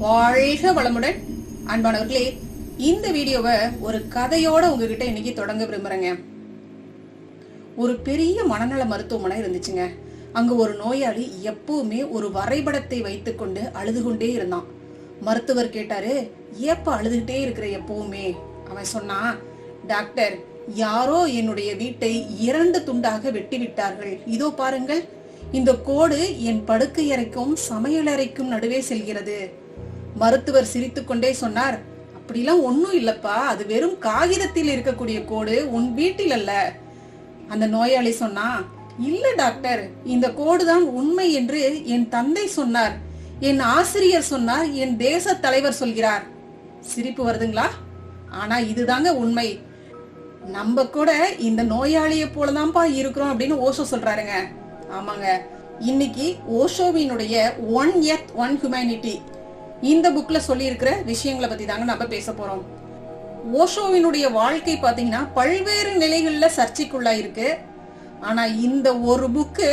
வாழ்க வளமுடன். அன்பானவர்களே, இந்த வீடியோவை ஒரு கதையோட உங்ககிட்ட இன்னைக்கு தொடங்க விரும்புறேங்க. ஒரு பெரிய மனநல மருத்துவமனை இருந்துச்சுங்க. அங்க ஒரு நோயாளி எப்பவுமே ஒரு வரைபடத்தை வைத்துக்கொண்டு அழுது கொண்டே இருந்தான். மருத்துவர் கேட்டாரு, ஏப்ப அழுதுகிட்டே இருக்கிற எப்பவுமே? அவன் சொன்னான், டாக்டர், யாரோ என்னுடைய வீட்டை 2 துண்டாக வெட்டி விட்டார்கள். இதோ பாருங்கள், இந்த கோடு என் படுக்கை அறைக்கும் சமையலறைக்கும் நடுவே செல்கிறது. மருத்துவர் சிரித்து கொண்டே சொன்னார், அப்படிலாம் ஒண்ணும் இல்லப்பா, அது வெறும் காகிதத்தில் இருக்கக்கூடிய கோடு, உன் வீட்டில் அல்ல. அந்த நோயாளி சொன்னா, இல்ல டாக்டர், இந்த கோடுதான் உண்மை என்று என் தந்தை சொன்னார், என் ஆசிரியர் சொன்னார், என் தேச தலைவர் சொல்கிறார். சிரிப்பு வருதுங்களா? ஆனா இதுதாங்க உண்மை. நம்ம கூட இந்த நோயாளியை போலதான்ப்பா இருக்கிறோம் அப்படின்னு ஓஷோ சொல்றாருங்க. ஆமாங்க, இன்னைக்கு ஓஷோவினுடைய ஒன் எர்த் ஒன் ஹியூமனிட்டி இந்த புக்ல சொல்லி இருக்கிற விஷயங்களை பத்தி தாங்க நம்ம பேச போறோம். ஓஷோவினுடைய வாழ்க்கை பாத்தீங்கன்னா பல்வேறு நிலைகள்ல சர்ச்சைக்குள்ளா இருக்கு. ஆனா இந்த ஒரு புக்கு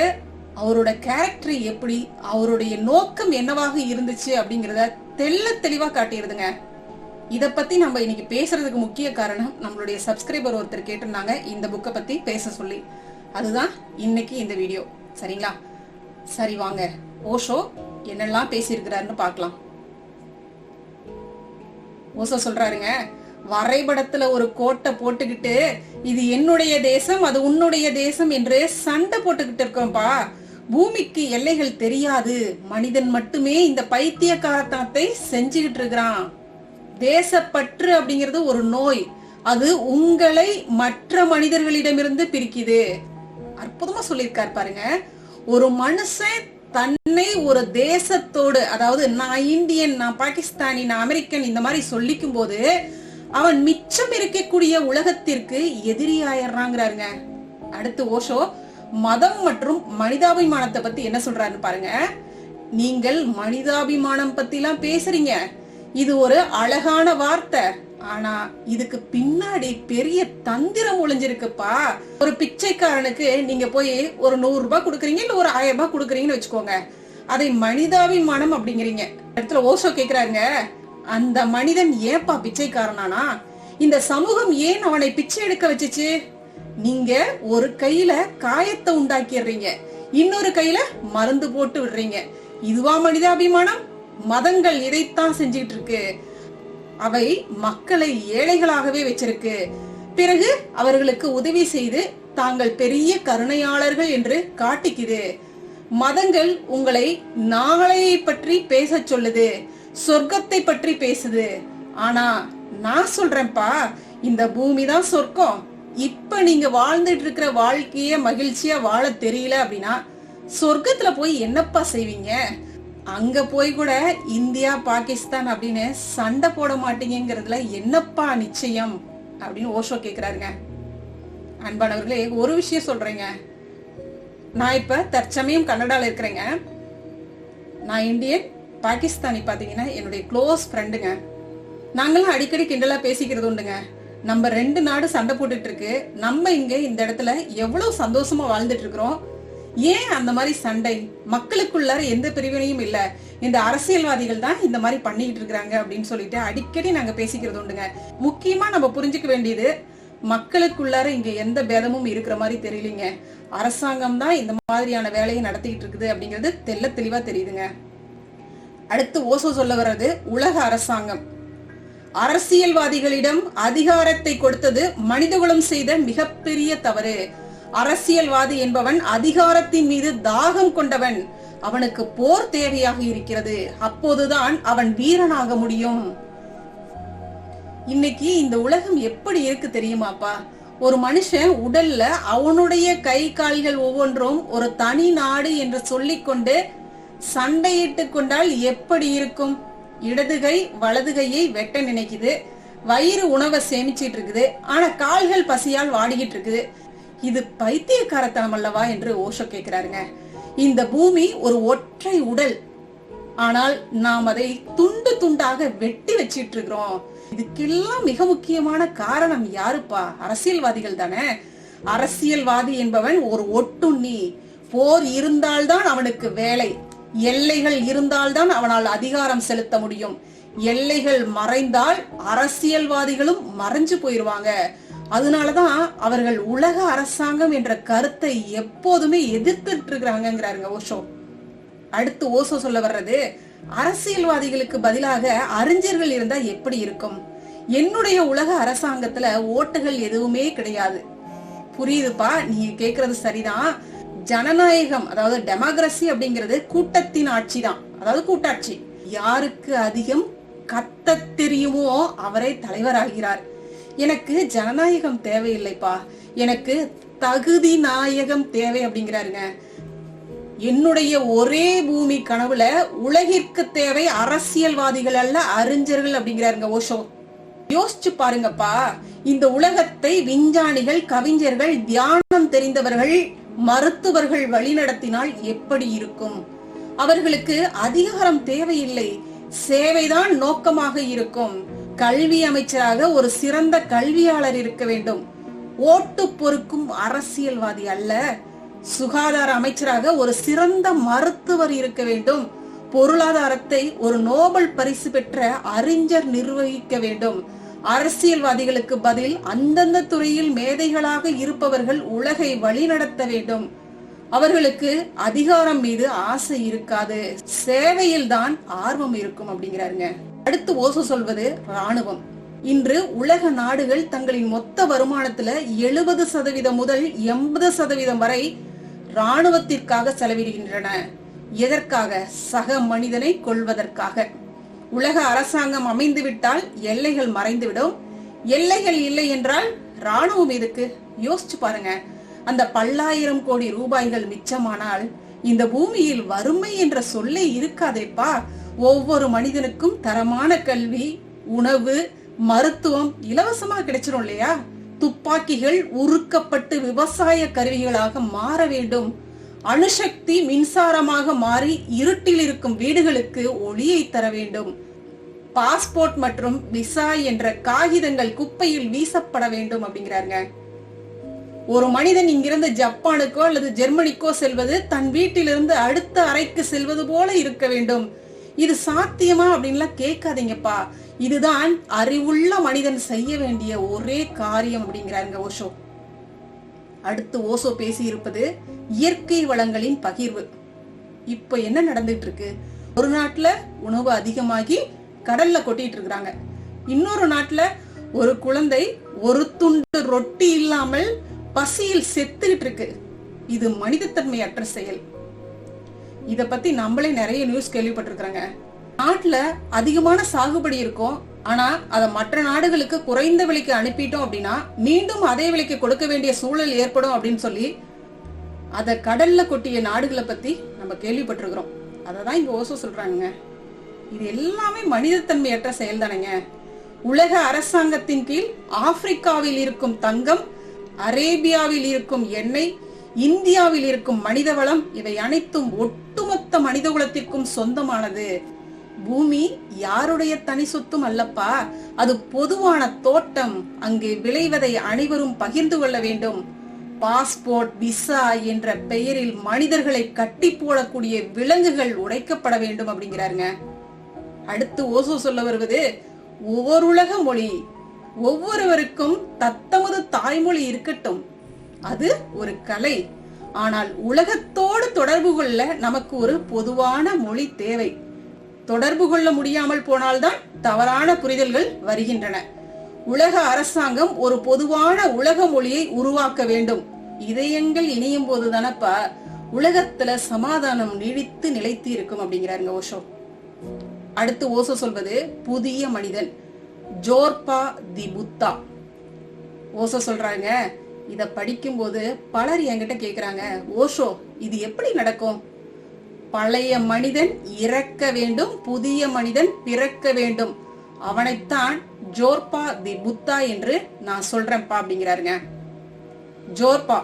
அவரோட கேரக்டர் எப்படி, அவருடைய நோக்கம் என்னவாக இருந்துச்சு அப்படிங்கறத தெள்ள தெளிவா காட்டிடுதுங்க. இத பத்தி நம்ம இன்னைக்கு பேசுறதுக்கு முக்கிய காரணம், நம்மளுடைய சப்ஸ்கிரைபர் ஒருத்தர் கேட்டிருந்தாங்க இந்த புக்கை பத்தி பேச சொல்லி. அதுதான் இன்னைக்கு இந்த வீடியோ. சரிங்களா? சரி, வாங்க ஓஷோ என்னெல்லாம் பேசியிருக்கிறாருன்னு பார்க்கலாம். ஓஷோ சொல்றாருங்க, வரைபடத்துல ஒரு கோட்டை போட்டுக்கிட்டு இது என்னுடைய தேசம் அது உன்னுடைய தேசம் என்று சண்டை போட்டுக்கிட்டு இருக்கோம்பா. பூமிக்கு எல்லைகள் தெரியாது, மனிதன் மட்டுமே இந்த பைத்தியக்காரத்தனத்தை செஞ்சுக்கிட்டு இருக்கிறான். தேசப்பற்று அப்படிங்கிறது ஒரு நோய், அது உங்களை மற்ற மனிதர்களிடமிருந்து பிரிக்குது. அற்புதமா சொல்லியிருக்காரு பாருங்க. ஒரு மனுஷன் தன்னை ஒரு தேசத்தோடு, அதாவது நான் இந்தியன், நான் பாகிஸ்தானி, நான் அமெரிக்கன் இந்த மாதிரி சொல்லிக்கும் போது அவன் மிச்சம் இருக்கக்கூடிய உலகத்திற்கு எதிரியாயிடுறாங்கிறாருங்க. அடுத்து ஓஷோ மதம் மற்றும் மனிதாபிமானத்தை பத்தி என்ன சொல்றாருன்னு பாருங்க. நீங்கள் மனிதாபிமானம் பத்தி எல்லாம் பேசுறீங்க, இது ஒரு அழகான வார்த்தை, ஆனா இதுக்கு பின்னாடி பெரிய தந்திரம் ஒளிஞ்சிருக்குப்பா. ஒரு பிச்சைக்காரனுக்கு நீங்க போய் ஒரு 100 ரூபாய் கொடுக்குறீங்க, இல்ல ஒரு 1000 ரூபாய் கொடுக்குறீங்கன்னு வச்சுக்கோங்க, அதை மனிதாபிமானம் அப்படிங்கிறீங்க. இடத்துல ஓஷோ கேக்குறாங்க, அந்த மனிதன் ஏன்பா பிச்சைக்காரனானா? இந்த சமூகம் ஏன் அவனை பிச்சை எடுக்க வச்சுச்சு? நீங்க ஒரு கையில காயத்தை உண்டாக்கிடுறீங்க, இன்னொரு கையில மருந்து போட்டு விடுறீங்க. இதுவா மனிதாபிமானம்? மதங்கள் இதைத்தான் செஞ்சிட்டு இருக்கு. அவை மக்களை ஏழைகளாகவே வச்சிருக்கு. பிறகு அவர்களுக்கு உதவி செய்து தாங்கள் பெரிய கருணையாளர்கள் என்று காட்டிக்குது. மதங்கள் உங்களை நாளையை பற்றி பேச சொல்லுது, சொர்க்கத்தை பற்றி பேசுது. ஆனா நான் சொல்றேன்ப்பா, இந்த பூமி தான் சொர்க்கம். இப்ப நீங்க வாழ்ந்துட்டு இருக்கிற வாழ்க்கைய மகிழ்ச்சியா வாழ தெரியல அப்படின்னா சொர்க்கத்துல போய் என்னப்பா செய்வீங்க? அங்க போய் கூட இந்தியா பாகிஸ்தான் அப்படின்னு சண்டை போட மாட்டீங்கிறதுல என்னப்பா நிச்சயம் அப்படின்னு ஓஷோ கேக்குறாருங்க. அன்பானவர்களே, ஒரு விஷயம் சொல்றேங்க. நான் இப்ப தற்சமயம் கனடால இருக்கிறேங்க. நான் இந்தியன், பாகிஸ்தானி பாத்தீங்கன்னா என்னுடைய க்ளோஸ் ஃப்ரெண்டுங்க. நாங்களாம் அடிக்கடி கிண்டலா பேசிக்கிறது உண்டுங்க. நம்ம 2 நாடு சண்டை போட்டுட்டு இருக்கு, நம்ம இங்க இந்த இடத்துல எவ்வளவு சந்தோஷமா வாழ்ந்துட்டு இருக்கிறோம். ஏன் அந்த மாதிரி சண்டை? மக்களுக்குள்ளார எந்த பிரிவினையும் இல்ல, இந்த அரசியல்வாதிகள் தான் இந்த மாதிரி பண்ணிட்டு இருக்காங்க அப்படின்னு சொல்லிட்டு அடிக்கடி நாங்க பேசிக்கிறது உண்டுங்க. முக்கியமா நம்ம புரிஞ்சுக்க வேண்டியது, மக்களுக்குள்ளார இங்க எந்த பேதமும் இருக்கிற மாதிரி தெரியலீங்க. அரசாங்கம் தான் இந்த மாதிரியான வேலையை நடத்திக்கிட்டு இருக்குது அப்படிங்கிறது தெள்ள தெளிவா தெரியுதுங்க. அடுத்து ஓஷோ சொல்ல வர்றது உலக அரசாங்கம். அரசியல்வாதிகளிடம் அதிகாரத்தை கொடுத்தது மனிதகுலம் செய்த மிகப்பெரிய தவறு. அரசியல்வாதி என்பவன் அதிகாரத்தின் மீது தாகம் கொண்டவன். அவனுக்கு போர் தேவையாக இருக்கிறது, அப்போதுதான் அவன் வீரனாக முடியும். இன்னைக்கு இந்த உலகம் எப்படி இருக்கு தெரியுமாப்பா? ஒரு மனுஷன் உடல்ல அவனுடைய கை கால்கள் ஒவ்வொன்றும் ஒரு தனி நாடு என்று சொல்லிக்கொண்டு சண்டையிட்டு கொண்டால் எப்படி இருக்கும்? இடது கை வலது கையை வெட்ட நினைக்குது, வயிறு உணவை சேமிச்சிட்டு இருக்குது, ஆனா கால்கள் பசியால் வாடிக்கிட்டு இருக்குது. இது பைத்தியக்காரத்தனம் அல்லவா என்று ஓஷோ கேட்கிறாருங்க. இந்த பூமி ஒரு ஒற்றை உடல், ஆனால் நாம் அதை துண்டு துண்டாக வெட்டி வச்சிட்டு இருக்கிறோம். இதுக்கெல்லாம் மிக முக்கியமான காரணம் யாருப்பா? அரசியல்வாதிகள் தானே. அரசியல்வாதி என்பவன் ஒரு ஒட்டுண்ணி. போர் இருந்தால்தான் அவனுக்கு வேலை. எல்லைகள் இருந்தால்தான் அவனால் அதிகாரம் செலுத்த முடியும். எல்லைகள் மறைந்தால் அரசியல்வாதிகளும் மறைஞ்சு போயிருவாங்க. அதனாலதான் அவர்கள் உலக அரசாங்கம் என்ற கருத்தை எப்போதுமே எதிர்த்துட்டு இருக்கிறாங்கிறாருங்க ஓஷோ. அடுத்து ஓஷோ சொல்ல வர்றது, அரசியல்வாதிகளுக்கு பதிலாக அறிஞர்கள் இருந்தா எப்படி இருக்கும்? என்னுடைய உலக அரசாங்கத்துல ஓட்டுகள் எதுவுமே கிடையாது. புரியுதுப்பா, நீங்க கேக்குறது சரிதான். ஜனநாயகம், அதாவது டெமோக்ரஸி அப்படிங்கிறது கூட்டத்தின் ஆட்சி தான், அதாவது கூட்டாட்சி. யாருக்கு அதிகம் கத்த தெரியுமோ அவரே தலைவராகிறார். எனக்கு ஜனநாயகம் தேவையில்லைப்பா, எனக்கு தகுதி நாயகம் தேவை அப்படிங்கிறாருங்க. என்னுடைய ஒரே பூமி கனவுல உலகிற்கு தேவை அரசியல்வாதிகள் அல்ல அறிஞர்கள் அப்படிங்கிறாருங்க ஓஷோ. யோசிச்சு பாருங்கப்பா, இந்த உலகத்தை விஞ்ஞானிகள், கவிஞர்கள், தியானம் தெரிந்தவர்கள், மருத்துவர்கள் வழிநடத்தினால் எப்படி இருக்கும்? அவர்களுக்கு அதிகாரம் தேவையில்லை, சேவைதான் நோக்கமாக இருக்கும். கல்வி அமைச்சராக ஒரு சிறந்த கல்வியாளர் இருக்க வேண்டும், ஓட்டு பொறுக்கும் அரசியல்வாதி அல்ல. சுகாதார அமைச்சராக ஒரு சிறந்த மருத்துவர் இருக்க வேண்டும். பொருளாதாரத்தை ஒரு நோபல் பரிசு பெற்ற அறிஞர் நிர்வகிக்க வேண்டும். அரசியல்வாதிகளுக்கு பதில் அந்தந்த துறையில் மேதைகளாக இருப்பவர்கள் உலகை வழிநடத்த வேண்டும். அவர்களுக்கு அதிகாரம் மீது ஆசை இருக்காது, சேவையில் தான் ஆர்வம் இருக்கும் அப்படிங்கிறாருங்க. அடுத்து ஓசோ சொல்வது ராணுவம். இன்று உலக நாடுகள் தங்களின் மொத்த வருமானத்துல 70% முதல் 80% வரை ராணுவத்திற்காக செலவிடுகின்றன. எதற்காக? சக மனிதனை கொள்வதற்காக. உலக அரசாங்கம் அமைந்து விட்டால் எல்லைகள் மறைந்துவிடும். எல்லைகள் இல்லை என்றால் ராணுவம் எதுக்கு? யோசிச்சு பாருங்க. அந்த பல்லாயிரம் கோடி ரூபாய்கள் மிச்சமானால் இந்த பூமியில் வறுமை என்ற சொல்லே இருக்காதேப்பா. ஒவ்வொரு மனிதனுக்கும் தரமான கல்வி, உணவு, மருத்துவம் இலவசமா கிடைச்சிடும் இல்லையா? துப்பாக்கிகள் உருக்கப்பட்டு விவசாய கருவிகளாக மாற வேண்டும். அணுசக்தி மின்சாரமாக மாறி இருட்டில் இருக்கும் வீடுகளுக்கு ஒளியை தர வேண்டும். பாஸ்போர்ட் மற்றும் விசா என்ற காகிதங்கள் குப்பையில் வீசப்பட வேண்டும் அப்படிங்கிறாருங்க. ஒரு மனிதன் இங்கிருந்து ஜப்பானுக்கோ அல்லது ஜெர்மனிக்கோ செல்வது தன் வீட்டிலிருந்து அடுத்த அறைக்கு செல்வது போல இருக்க வேண்டும். இது சாத்தியமா அப்படின்லாம் கேட்காதீங்கப்பா. இதுதான் அறிவுள்ள மனிதன் செய்ய வேண்டிய ஒரே காரியம் அப்படிங்கிறாருங்க ஓஷோ. அடுத்து ஓசோ பேசி இருப்பது இயற்கை வளங்களின் பகிர்வு. இப்ப என்ன நடந்துட்டு இருக்கு? ஒரு நாட்டுல உணவு அதிகமாகி கடல்ல கொட்டிட்டு இருக்காங்க. இன்னொரு நாட்டுல ஒரு குழந்தை ஒரு துண்டு ரொட்டி இல்லாமல் பசியில் செத்துக்கிட்டு இருக்கு. இது மனிதத்தன்மையற்ற செயல். இத பத்தி நம்மளே நிறைய நியூஸ் கேள்விப்பட்டிருக்கிறோங்க. நாட்டுல அதிகமான சாகுபடி இருக்கும், ஆனா அதை மற்ற நாடுகளுக்கு குறைந்த விலைக்கு அனுப்பிட்டோம் அப்படின்னா மீண்டும் அதே விலைக்கு கொடுக்க வேண்டிய சூழல் ஏற்படும் அப்படின்னு சொல்லி அத கடல்ல கொட்டிய நாடுகளை பத்தி நம்ம கேள்விப்பட்டிருக்கிறோம். அததான் இங்க ஓசோ சொல்றாங்க. இது எல்லாமே மனிதத்தன்மையற்ற செயல் தானேங்க. உலக அரசாங்கத்தின் கீழ் ஆப்பிரிக்காவில் இருக்கும் தங்கம், அரேபியாவில் இருக்கும் எண்ணெய், இந்தியாவில் இருக்கும் மனித வளம், இவை அனைத்தும் ஒட்டுமொத்த மனித குலத்திற்கும் சொந்தமானது. பூமி யாருடைய தனி சொத்தும் அல்லப்பா, அது பொதுவான தோட்டம். அங்கே விளைவதை அனைவரும் பகிர்ந்து கொள்ள வேண்டும். பாஸ்போர்ட், விசா என்ற பெயரில் மனிதர்களை கட்டி போடக்கூடிய விலங்குகள் உடைக்கப்பட வேண்டும் அப்படிங்கிறாருங்க. அடுத்து ஓசோ சொல்ல வருவது ஓருலக மொழி. ஒவ்வொருவருக்கும் தத்தமது தாய்மொழி இருக்கட்டும், அது ஒரு கலை. ஆனால் உலகத்தோடு தொடர்பு கொள்ள நமக்கு ஒரு பொதுவான மொழி தேவை. தொடர்பு கொள்ள முடியாமல் போனால்தான் தவறான புரிதல்கள் வருகின்றன. உலக அரசாங்கம் ஒரு பொதுவான உலக மொழியை உருவாக்க வேண்டும். இதயங்கள் இணையும் போதுதானப்பா உலகத்துல சமாதானம் நீடித்து நிலைத்து இருக்கும் அப்படிங்கிறாருங்க ஓஷோ. அடுத்து ஓசோ சொல்வது புதிய மனிதன், ஜோர்பா தி புத்தா. ஓசோ சொல்றாங்க, இத படிக்கும் போது பலர் என்கிட்ட கேக்குறாங்க, ஓஷோ இது எப்படி நடக்கும்? பழைய மனிதன் இறக்க வேண்டும், புதிய மனிதன் பிறக்க வேண்டும். அவனைத்தான் ஜோர்பா தி புத்தா என்று நான் சொல்றேன்ப்பா அப்படிங்கிறாருங்க. ஜோர்பா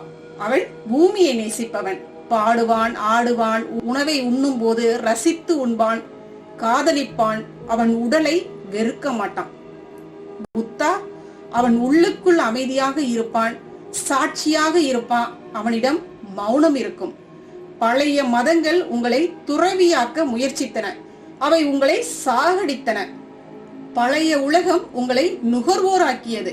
அவன் பூமியை நேசிப்பவன். பாடுவான், ஆடுவான், உணவை உண்ணும் போது ரசித்து உண்பான், காதலிப்பான். அவன் உடலை வெறுக்க மாட்டான். புத்தா அவன் உள்ளுக்குள் அமைதியாக இருப்பான், சாட்சியாக இருப்பான். அவனிடம் மௌனம் இருக்கும். பழைய மதங்கள் உங்களை துறவியாக்க முயற்சித்தன, அவை உங்களை சாகடித்தன. பழைய உலகம் உங்களை நுகர்வோராக்கியது.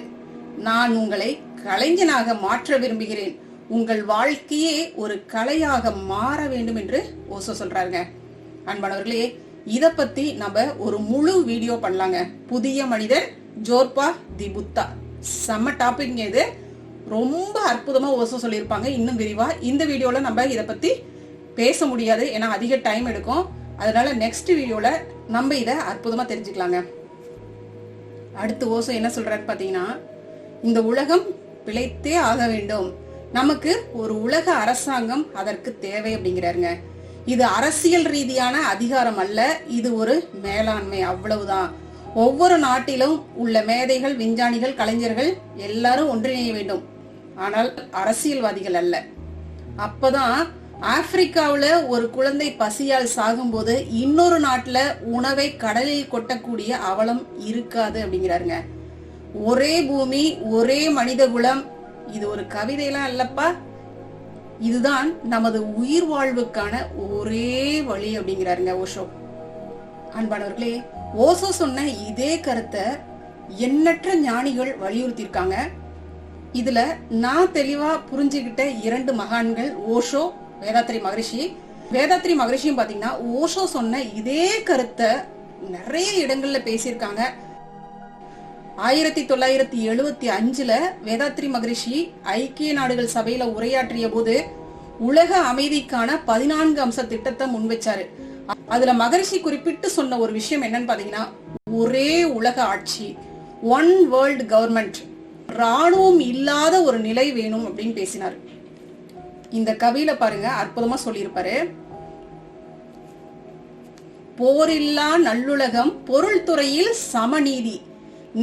நான் உங்களை கலைஞனாக மாற்ற விரும்புகிறேன். உங்கள் வாழ்க்கையே ஒரு கலையாக மாற வேண்டும் என்று ஓஷோ சொல்றாருங்க. அன்பானவர்களே, இத பத்தி நம்ம ஒரு முழு வீடியோ பண்ணலாங்க. புதிய மனிதன் ஜோர்பா தி புத்தா, செம்ம டாபிக் இது. ரொம்ப அற்புதமா ஓஷோ சொல்லியிருப்பாங்க. இன்னும் விரிவா இந்த வீடியோல நம்ம இத பத்தி பேச முடியாது, ஏன்னா அதிக டைம் எடுக்கும். அதனால நெக்ஸ்ட் வீடியோல நம்ம இத அற்புதமா தெரிஞ்சுக்கலாங்க. அடுத்து ஓஷோ என்ன சொல்றாரு பாத்தீங்கன்னா, இந்த உலகம் பிழைத்தே ஆக வேண்டும், நமக்கு ஒரு உலக அரசாங்கம் அதற்கு தேவை அப்படிங்கிறாருங்க. இது அரசியல் ரீதியான அதிகாரம் அல்ல, இது ஒரு மேலாண்மை, அவ்வளவுதான். ஒவ்வொரு நாட்டிலும் உள்ள மேதைகள், விஞ்ஞானிகள், கலைஞர்கள் எல்லாரும் ஒன்றிணைய வேண்டும், ஆனால் அரசியல்வாதிகள் அல்ல. அப்பதான் ஆப்பிரிக்காவுல ஒரு குழந்தை பசியால் சாகும்போது இன்னொரு நாட்டுல உணவை கடலில் கொட்டக்கூடிய அவலம் இருக்காது அப்படிங்கிறாருங்க. ஒரே பூமி, ஒரே மனித குலம், இது ஒரு கவிதையெல்லாம் இல்லப்பா, இதுதான் நமது உயிர் வாழ்வுக்கான ஒரே வழி அப்படிங்கிறாருங்க ஓஷோ. அன்பானவர்களே, ஓஷோ சொன்ன இதே கருத்தை எண்ணற்ற ஞானிகள் வலியுறுத்தியிருக்காங்க. இதுல நான் தெளிவா புரிஞ்சுகிட்ட 2 மகான்கள் ஓஷோ, வேதாத்ரி மகரிஷி. வேதாத்ரி மகரிஷியும் பாத்தீங்கன்னா ஓஷோ சொன்ன இதே கருத்தை நிறைய இடங்கள்ல பேசியிருக்காங்க. 1975 வேதாத்ரி மகரிஷி ஐக்கிய நாடுகள் சபையில உரையாற்றிய போது உலக அமைதிக்கான 14 அம்ச திட்டத்தை முன்வச்சாரு. அதுல மகரிஷி குறிப்பிட்டு சொன்ன ஒரு விஷயம் என்னன்னு பாத்தீங்கன்னா, ஒரே உலக ஆட்சி, ஒன் வேர்ல்ட் கவர்மெண்ட், ராணுவம் இல்லாத ஒரு நிலை வேணும் அப்படின்னு பேசினார். இந்த கவியில பாருங்க, அற்புதமா சொல்லியிருப்பாரு. போரில்லா நல்லுலகம், பொருள் துறையில் சமநீதி,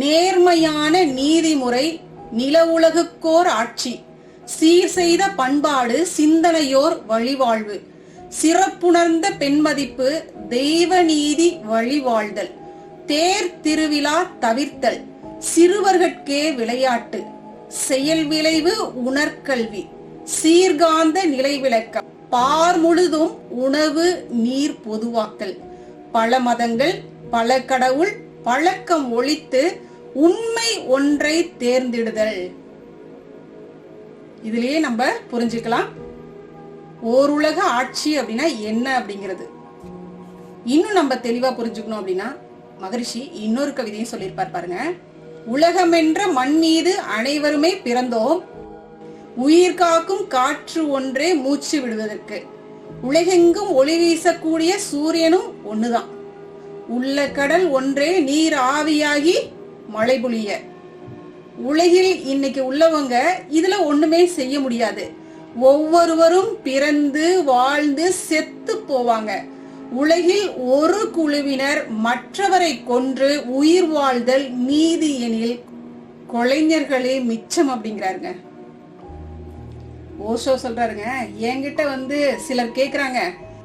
நேர்மையான நீதிமுறை, நில உலகுக்கோர் ஆட்சி, சீர் செய்த பண்பாடு, சிந்தனையோர் வழிவாழ்வு, சிறப்புணர்ந்த பெண்மதிப்பு, தெய்வ நீதி வழிவாழ்தல், தேர் திருவிழா தவிர்த்தல், சிறுவர்கட்கே விளையாட்டு, செயல் விளைவு உணர்கல்வி, சீர்காந்த நிலை விளக்கம், பார் முழுதும் உணவு நீர் பொதுவாக்கல், பல மதங்கள் பல கடவுள் பழக்கம் ஒழித்து உண்மை ஒன்றை தேர்ந்தெடுதல். இதுலயே நம்ம புரிஞ்சுக்கலாம் ஓருலக ஆட்சி அப்படின்னா என்ன அப்படிங்கிறது. இன்னும் நம்ம தெளிவா புரிஞ்சுக்கணும் அப்படின்னா மகரிஷி இன்னொரு கவிதையும் சொல்லியிருப்பார் பாருங்க. உலகம் என்ற மண் மீது அனைவருமே பிறந்தோம், உயிர் காக்கும் காற்று ஒன்றே மூச்சு விடுவதற்கு, உலகெங்கும் ஒளி வீசக்கூடிய சூரியனும் ஒண்ணுதான், உள்ள கடல் ஒன்றே நீர் ஆவியாகி மழை பொழிய. உலகில் இன்னைக்கு உள்ளவங்க இதுல ஒண்ணுமே செய்ய முடியாது. ஒவ்வொருவரும் பிறந்து வாழ்ந்து செத்து போவாங்க. உலகில் ஒரு குழுவினர் மற்றவரை கொன்று உயிர் வாழ்தல் நீதி எனில் கொலைஞர்களே மிச்சம் அப்படிங்கிறாருங்க ஓஷோ சொல்றாருங்க. என்கிட்ட சிலர் கேக்குறாங்க,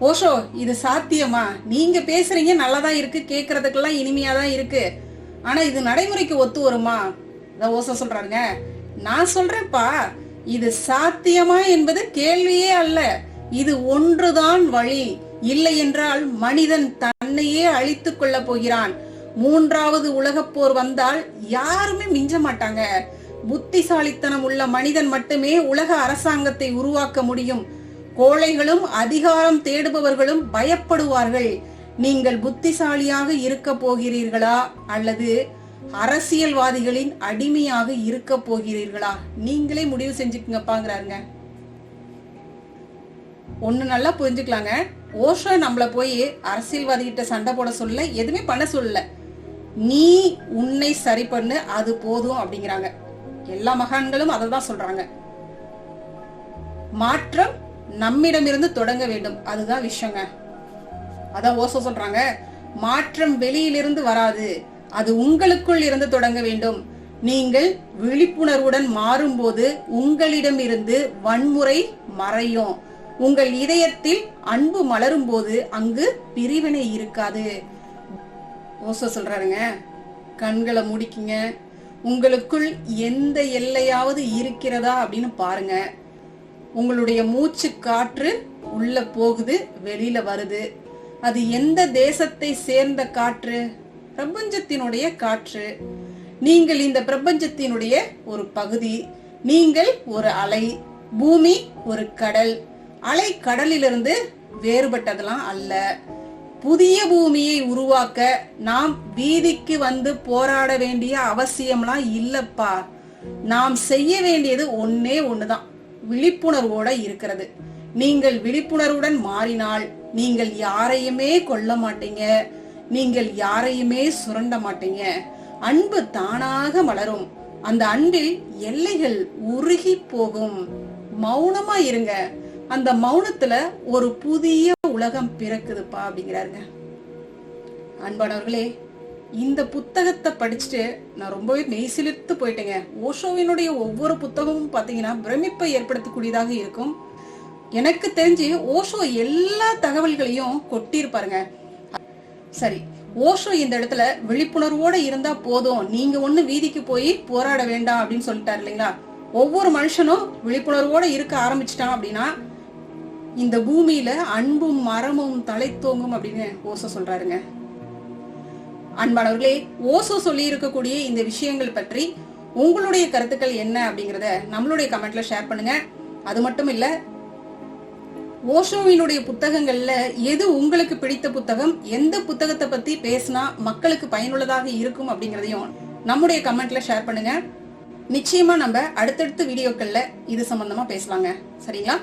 ஓஷோ இது சாத்தியமா? நீங்க பேசுறீங்க நல்லாதான் இருக்கு, கேக்குறதுக்கெல்லாம் இனிமையாதான் இருக்கு, ஆனா இது நடைமுறைக்கு ஒத்து வருமா? ஓஷோ சொல்றாருங்க, நான் சொல்றேன்ப்பா, இது சாத்தியமா என்பது கேள்வியே அல்ல, இது ஒன்றுதான் வழி. இல்லை என்றால் மனிதன் தன்னையே அழித்துக் கொள்ள போகிறான். 3வது உலகப் போர் வந்தால் யாருமே மிஞ்ச மாட்டாங்க. புத்திசாலித்தனம் உள்ள மனிதன் மட்டுமே உலக அரசாங்கத்தை உருவாக்க முடியும். கோழைகளும் அதிகாரம் தேடுபவர்களும் பயப்படுவார்கள். நீங்கள் புத்திசாலியாக இருக்க போகிறீர்களா அல்லது அரசியல்வாதிகளின் அடிமையாக இருக்க போகிறீர்களா? நீங்களே முடிவு செஞ்சுக்குங்கப்பாங்கிறாருங்க. ஒண்ணு நல்லா புரிஞ்சுக்கலாங்க, ஓஷோ நம்மள போய் அரசியல்வாதி கிட்ட சண்டை போட சொல்லல, எதுவுமே பண்ண சொல்லல. நீ உன்னை சரி பண்ணு, அது போதும் அப்படிங்கிறாங்க. எல்லா மகான்களும் அதை தான் சொல்றாங்க. மாற்றம் நம்மிடமிருந்து தொடங்க வேண்டும், அதுதான் விஷயங்க. அதான் ஓஷோ சொல்றாங்க, மாற்றம் வெளியிலிருந்து வராது, அது உங்களுக்குள் இருந்து தொடங்க வேண்டும். நீங்கள் விழிப்புணர்வுடன் மாறும்போது உங்களிடம் இருந்து வன்முறை மறையும். உங்கள் இதயத்தில் அன்பு மலரும் போது அங்கு பிரிவினை இருக்காது. ஓஷோ சொல்றாருங்க, கண்களை முடிக்குங்க, உங்களுக்குள் எந்த எல்லையாவது இருக்கிறதா அப்படின்னு பாருங்க. உங்களுடைய மூச்சு காற்று உள்ள போகுது, வெளியில வருது. அது எந்த தேசத்தை சேர்ந்த காற்று? பிரபஞ்சத்தினுடைய காற்று. நீங்கள் இந்த பிரபஞ்சத்தினுடைய ஒரு பகுதி. நீங்கள் ஒரு அலை. பூமி ஒரு கடல். அலை கடலிலிருந்து வேறுபட்டதெல்லாம் அல்ல. புதிய பூமியை உருவாக்க நாம் வீதிக்கு வந்து போராட வேண்டிய அவசியம்லாம் இல்லப்பா. நாம் செய்ய வேண்டியது ஒன்னே ஒண்ணுதான், விழிப்புணர்வோட இருக்கிறது. நீங்கள் விழிப்புணர்வுடன் மாறினால் நீங்கள் யாரையுமே கொல்ல மாட்டீங்க, நீங்கள் யாரையுமே சுரண்ட மாட்டீங்க. அன்பு தானாக மலரும். அந்த அன்பில் எல்லைகள் உருகி போகும். மௌனமா இருங்க. அந்த மௌனத்துல ஒரு புதிய உலகம் பிறக்குதுப்பா அப்படிங்கிறாருங்க. அன்பானவர்களே, இந்த புத்தகத்தை படிச்சுட்டு நான் ரொம்பவே மெய்சிலிர்த்து போயிட்டேங்க. ஓஷோவினுடைய ஒவ்வொரு புத்தகமும் பாத்தீங்கன்னா பிரமிப்பை ஏற்படுத்தக்கூடியதாக இருக்கும். எனக்கு தெரிஞ்சு ஓஷோ எல்லா தகவல்களையும் கொட்டியிருப்பாருங்க. சரி, ஓஷோ இந்த இடத்துல விழிப்புணர்வோட இருந்தா போதும், நீங்க ஒண்ணு வீதிக்கு போய் போராட வேண்டாம் அப்படின்னு சொல்லிட்டாரு இல்லைங்களா? ஒவ்வொரு மனுஷனும் விழிப்புணர்வோட இருக்க ஆரம்பிச்சிட்டான் அப்படின்னா இந்த பூமியில அன்பும் மரமும் தலைத்தோங்கும் அப்படின்னு ஓஷோ சொல்றாருங்க. அன்பானவர்களே, ஓஷோ சொல்லி இருக்கக்கூடிய இந்த விஷயங்கள் பற்றி உங்களுடைய கருத்துக்கள் என்ன அப்படிங்கறத நம்மளுடைய கமெண்ட்ல ஷேர் பண்ணுங்க. அது மட்டும் இல்ல, ஓஷோவினுடைய புத்தகங்கள்ல எது உங்களுக்கு பிடித்த புத்தகம், எந்த புத்தகத்தை பத்தி பேசினா மக்களுக்கு பயனுள்ளதாக இருக்கும் அப்படிங்கறதையும் நம்முடைய கமெண்ட்ல ஷேர் பண்ணுங்க. நிச்சயமா நம்ம அடுத்தடுத்த வீடியோக்கள்ல இது சம்பந்தமா பேசலாங்க. சரிங்களா?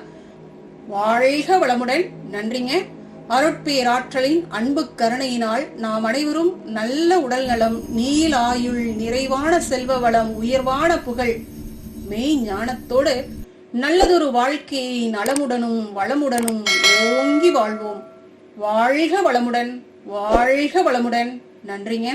வாழ்க வளமுடன். நன்றிங்க. அருட்பேராற்றலின் அன்பு கருணையினால் நாம் அனைவரும் நல்ல உடல் நலம், நீல் ஆயுள், நிறைவான செல்வ வளம், உயர்வான புகழ், மெய் ஞானத்தோடு நல்லதொரு வாழ்க்கையை நலமுடனும் வளமுடனும் ஓங்கி வாழ்வோம். வாழ்க வளமுடன். வாழ்க வளமுடன். நன்றிங்க.